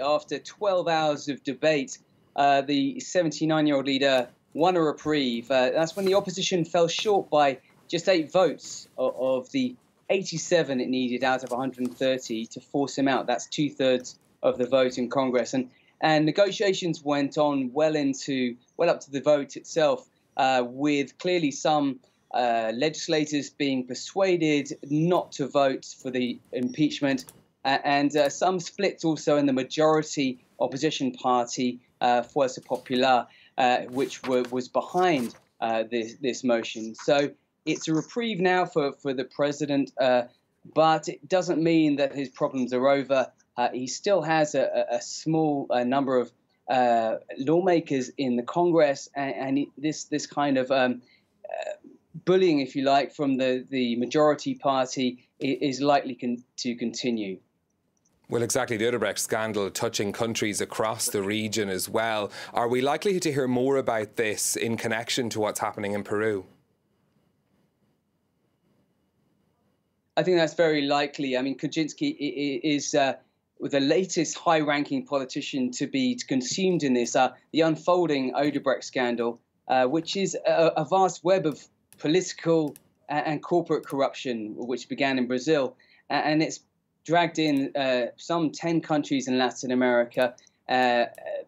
after 12 hours of debate, the 79-year-old leader won a reprieve. That's when the opposition fell short by just 8 votes of the 87 it needed out of 130 to force him out. That's 2/3 of the vote in Congress. And negotiations went on well up to the vote itself, with clearly some legislators being persuaded not to vote for the impeachment, and some splits also in the majority opposition party, Fuerza Popular, which was behind this motion. So it's a reprieve now for the president, but it doesn't mean that his problems are over. He still has a small number of lawmakers in the Congress, and this kind of bullying, if you like, from the majority party is likely to continue. Well, exactly. The Odebrecht scandal touching countries across the region as well. Are we likely to hear more about this in connection to what's happening in Peru? I think that's very likely. I mean, Kaczynski is the latest high-ranking politician to be consumed in this, the unfolding Odebrecht scandal, which is a vast web of political and corporate corruption, which began in Brazil, and it's dragged in some 10 countries in Latin America.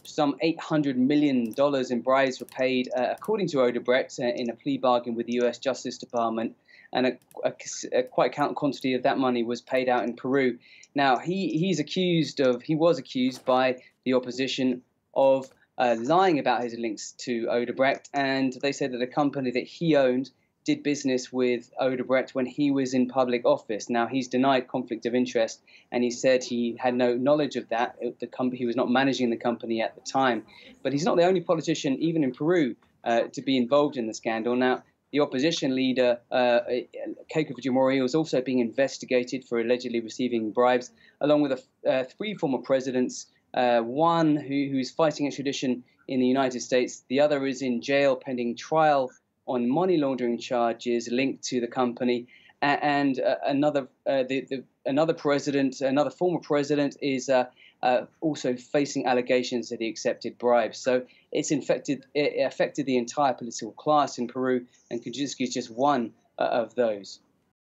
Some $800 million in bribes were paid, according to Odebrecht, in a plea bargain with the U.S. Justice Department, and a quite count quantity of that money was paid out in Peru. Now, he was accused by the opposition of lying about his links to Odebrecht, and they said that a company that he owned did business with Odebrecht when he was in public office. Now, he's denied conflict of interest, and he said he had no knowledge of that. He was not managing the company at the time. But he's not the only politician, even in Peru, to be involved in the scandal. Now, the opposition leader, Keiko Fujimori, was also being investigated for allegedly receiving bribes, along with 3 former presidents, one who's fighting extradition in the United States. The other is in jail pending trial on money laundering charges linked to the company, and another former president is also facing allegations that he accepted bribes. So it affected the entire political class in Peru, and Kaczynski is just one of those.